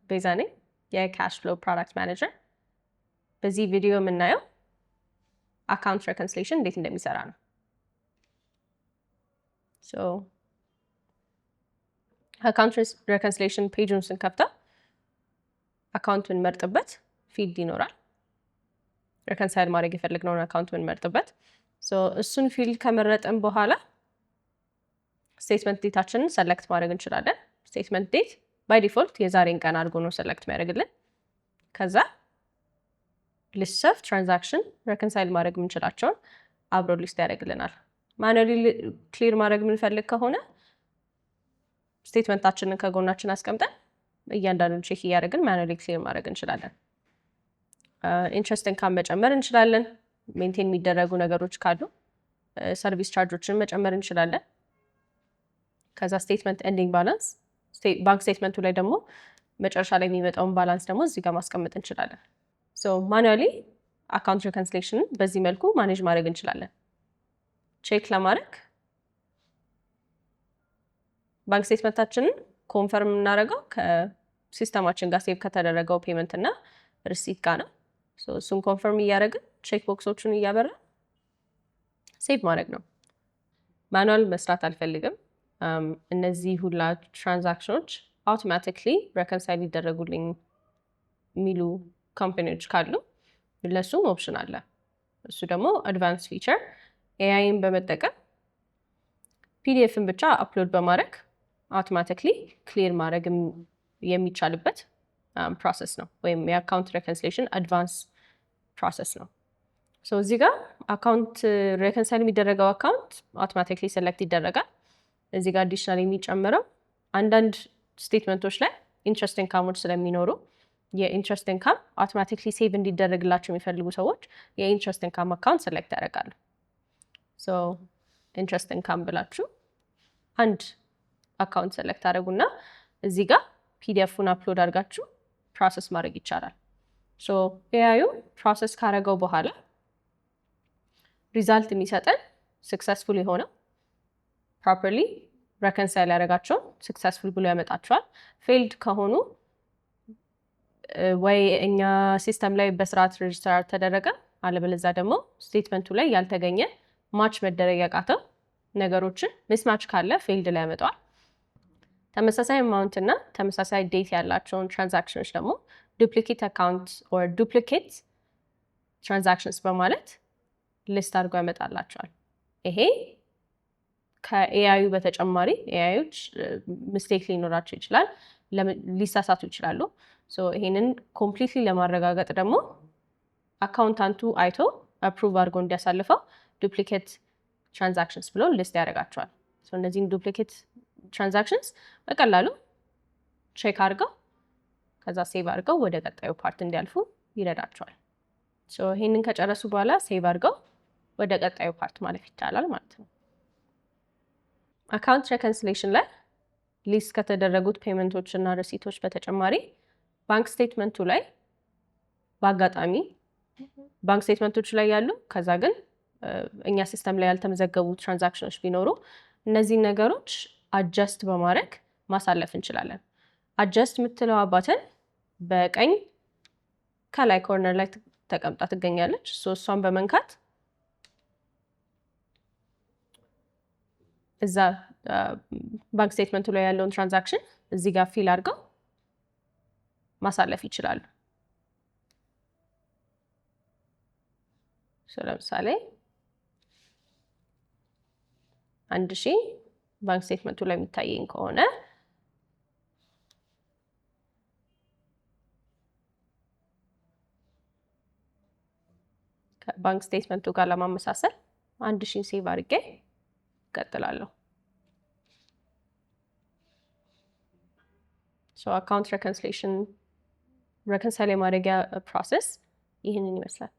ቤዛ ነኝ የካሽ ፍሎ ፕሮዳክት ማኔጀር። በዚህ ቪዲዮ የምናየው አካውንት ሬኮንሲሌሽን እንዴት እንደሚሰራ ነው። አካውንት ሬኮንሲሌሽን ፔጁን ስንከፍተው አካውንት የምንመርጥበት ፊልድ ይኖራል። ሬኮንሳይል ማድረግ የፈለግነውን አካውንት የምንመርጥበት እሱን ፊልድ ከመረጥን በኋላ ስቴትመንት ዴታችንን ሰሌክት ማድረግ እንችላለን። ስቴትመንት ዴት ባይ ዲፎልት የዛሬን ቀን አድርጎ ነው ሰሌክት የሚያደርግልን። ከዛ ሊስት ኦፍ ትራንዛክሽን ሬኮንሳይል ማድረግ የምንችላቸውን አብሮ ሊስት ያደርግልናል። ማኑዋሊ ክሊር ማድረግ የምንፈልግ ከሆነ ስቴትመንታችንን ከጎናችን አስቀምጠን እያንዳንዱን ቼክ እያደረግን ማኑዋሊ ክሊር ማድረግ እንችላለን። ኢንትረስት ኢንካም መጨመር እንችላለን። ሜንቴን የሚደረጉ ነገሮች ካሉ ሰርቪስ ቻርጆችን መጨመር እንችላለን። ከዛ ስቴትመንት ኤንዲንግ ባላንስ ባንክ ስቴትመንቱ ላይ ደግሞ መጨረሻ ላይ የሚመጣውን ባላንስ ደግሞ እዚህ ጋር ማስቀመጥ እንችላለን። ማኑዋሊ አካውንት ሬኮንሲሌሽንን በዚህ መልኩ ማኔጅ ማድረግ እንችላለን። ቼክ ለማድረግ ባንክ ስቴትመንታችንን ኮንፈርም የምናደርገው ከሲስተማችን ጋር ሴቭ ከተደረገው ፔመንት እና ሪሲት ጋር ነው። እሱን ኮንፈርም እያደረግን ቼክ ቦክሶቹን እያበራ ሴቭ ማድረግ ነው። ማኑዋል መስራት አልፈልግም። እነዚህ ሁላ ትራንዛክሽኖች አውቶማቲክሊ ሬኮንሳይል ሊደረጉልኝ የሚሉ ካምፓኒዎች ካሉ ለሱም ኦፕሽን አለ። እሱ ደግሞ አድቫንስ ፊቸር ኤአይን በመጠቀም ፒዲኤፍን ብቻ አፕሎድ በማድረግ አውቶማቲክሊ ክሊር ማድረግ የሚቻልበት ፕሮሰስ ነው፣ ወይም የአካውንት ሬኮንሲሌሽን አድቫንስ ፕሮሰስ ነው። እዚህ ጋር አካውንት ሬኮንሳይል የሚደረገው አካውንት አውቶማቲክሊ ሴሌክት ይደረጋል። እዚህ ጋር አዲሽናል የሚጨምረው አንዳንድ ስቴትመንቶች ላይ ኢንትረስት ኢንካሞች ስለሚኖሩ የኢንትረስት ኢንካም አውቶማቲክሊ ሴቭ እንዲደረግላቸው የሚፈልጉ ሰዎች የኢንትረስት ኢንካም አካውንት ሴሌክት ያደርጋሉ። ኢንትረስት ኢንካም ብላችሁ አንድ አካውንት ሴሌክት አደረጉና እዚህ ጋር ፒዲኤፉን አፕሎድ አድርጋችሁ ፕሮሰስ ማድረግ ይቻላል። ኤአዩ ፕሮሰስ ካደረገው በኋላ ሪዛልት የሚሰጠን ስክሰስፉል የሆነው ፕሮፐርሊ ሬኮንሳይል ያደረጋቸውን ስክሰስፉል ብሎ ያመጣቸዋል። ፌልድ ከሆኑ ወይ እኛ ሲስተም ላይ በስርዓት ሬጅስተር አልተደረገ፣ አለበለዚያ ደግሞ ስቴትመንቱ ላይ ያልተገኘ ማች መደረግ ያቃተው ነገሮችን ሚስማች ካለ ፌልድ ላይ ያመጣዋል። ተመሳሳይ አማውንት እና ተመሳሳይ ዴት ያላቸውን ትራንዛክሽኖች ደግሞ ዱፕሊኬት አካውንት ኦር ዱፕሊኬት ትራንዛክሽንስ በማለት ሊስት አድርጎ ያመጣላቸዋል። ይሄ ከኤአዩ በተጨማሪ ኤአዮች ሚስቴክ ሊኖራቸው ይችላል፣ ሊሳሳቱ ይችላሉ። ይሄንን ኮምፕሊትሊ ለማረጋገጥ ደግሞ አካውንታንቱ አይቶ አፕሩቭ አድርጎ እንዲያሳልፈው ዱፕሊኬት ትራንዛክሽንስ ብሎ ሊስት ያደርጋቸዋል። እነዚህን ዱፕሊኬት ትራንዛክሽንስ በቀላሉ ቼክ አድርገው ከዛ ሴቭ አድርገው ወደ ቀጣዩ ፓርት እንዲያልፉ ይረዳቸዋል። ይሄንን ከጨረሱ በኋላ ሴቭ አድርገው ወደ ቀጣዩ ፓርት ማለፍ ይቻላል ማለት ነው። አካውንት ሬኮንሲሌሽን ላይ ሊስት ከተደረጉት ፔመንቶች እና ሪሲቶች በተጨማሪ ባንክ ስቴትመንቱ ላይ በአጋጣሚ ባንክ ስቴትመንቶቹ ላይ ያሉ ከዛ ግን እኛ ሲስተም ላይ ያልተመዘገቡ ትራንዛክሽኖች ቢኖሩ እነዚህን ነገሮች አጀስት በማድረግ ማሳለፍ እንችላለን። አጀስት የምትለዋ ባተን በቀኝ ከላይ ኮርነር ላይ ተቀምጣ ትገኛለች። እሷን በመንካት እዛ ባንክ ስቴትመንቱ ላይ ያለውን ትራንዛክሽን እዚህ ጋር ፊል አድርገው ማሳለፍ ይችላሉ። ለምሳሌ 1000 ባንክ ስቴትመንቱ ላይ የሚታየኝ ከሆነ ከባንክ ስቴትመንቱ ጋር ለማመሳሰል 1000 ሴቭ አድርጌ እቀጥላለሁ። አካውንት ሬኮንሲሌሽን ሬኮንሳይል የማድረጊያ ፕሮሰስ ይህንን ይመስላል።